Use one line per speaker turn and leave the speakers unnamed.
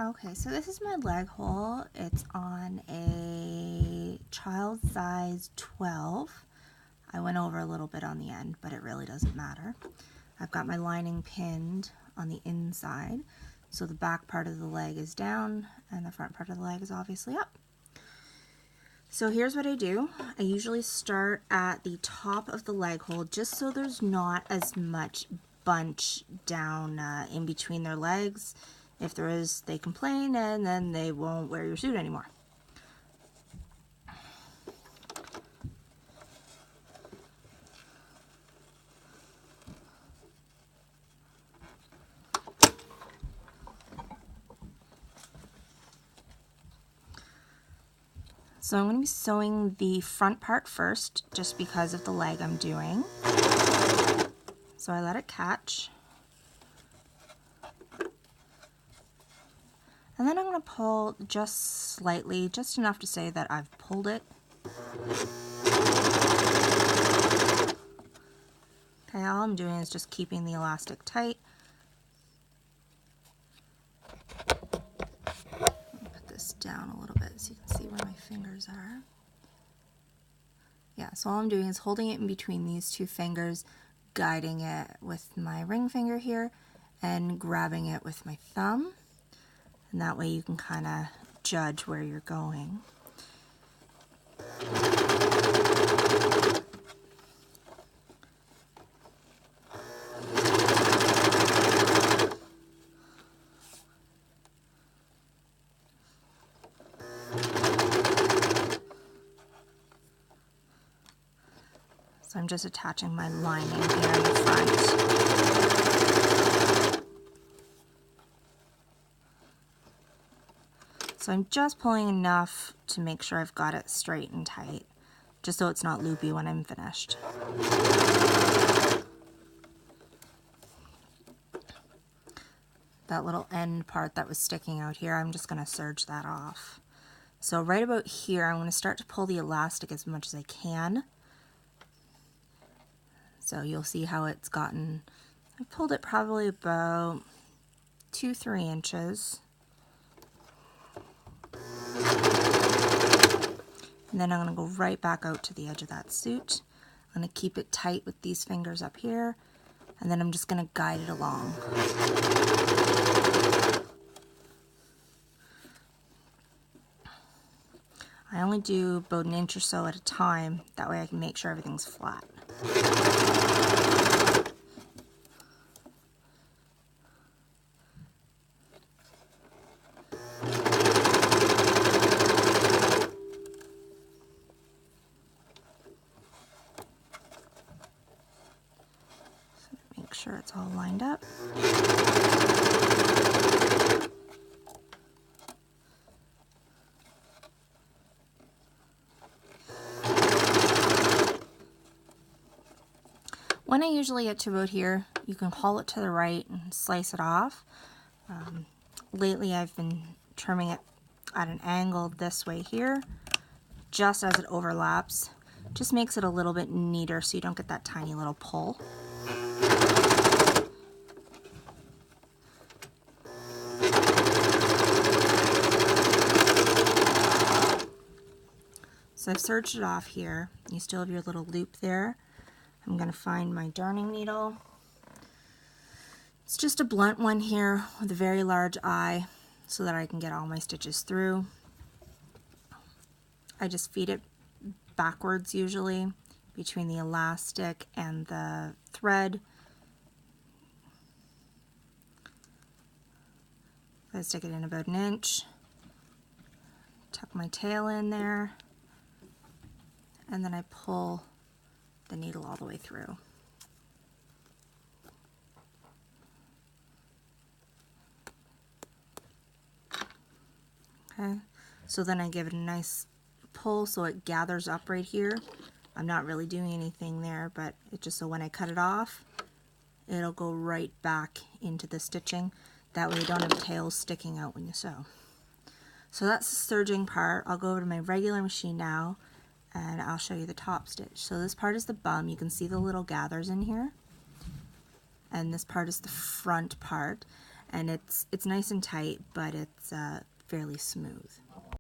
Okay, so this is my leg hole. It's on a child size 12. I went over a little bit on the end, but it really doesn't matter. I've got my lining pinned on the inside, so the back part of the leg is down and the front part of the leg is obviously up. So here's what I do. I usually start at the top of the leg hole just so there's not as much bunch down in between their legs. If there is, they complain and then they won't wear your suit anymore. So I'm going to be sewing the front part first just because of the leg I'm doing. So I let it catch. And then I'm going to pull just slightly, just enough to say that I've pulled it. Okay, all I'm doing is just keeping the elastic tight. Put this down a little bit so you can see where my fingers are. Yeah, so all I'm doing is holding it in between these two fingers, guiding it with my ring finger here, and grabbing it with my thumb. And that way you can kind of judge where you're going. So I'm just attaching my lining here in the front. So I'm just pulling enough to make sure I've got it straight and tight, just so it's not loopy when I'm finished. That little end part that was sticking out here, I'm just going to serge that off. So right about here, I'm going to start to pull the elastic as much as I can. So you'll see how it's gotten, I pulled it probably about 2-3 inches. And then I'm going to go right back out to the edge of that suit. I'm going to keep it tight with these fingers up here, and then I'm just going to guide it along. I only do about 1 inch or so at a time, that way I can make sure everything's flat. Make sure it's all lined up. When I usually get to about here, you can haul it to the right and slice it off. Lately I've been trimming it at an angle this way here, just as it overlaps. Just makes it a little bit neater so you don't get that tiny little pull. So I've serged it off here. You still have your little loop there. I'm going to find my darning needle. It's just a blunt one here with a very large eye so that I can get all my stitches through. I just feed it backwards usually between the elastic and the thread. I stick it in about 1 inch, tuck my tail in there, and then I pull the needle all the way through. Okay, so then I give it a nice pull so it gathers up right here. I'm not really doing anything there, but it just so when I cut it off, it'll go right back into the stitching. That way you don't have tails sticking out when you sew. So that's the serging part. I'll go over to my regular machine now and I'll show you the top stitch. So this part is the bum. You can see the little gathers in here. And this part is the front part. and it's nice and tight, but it's fairly smooth.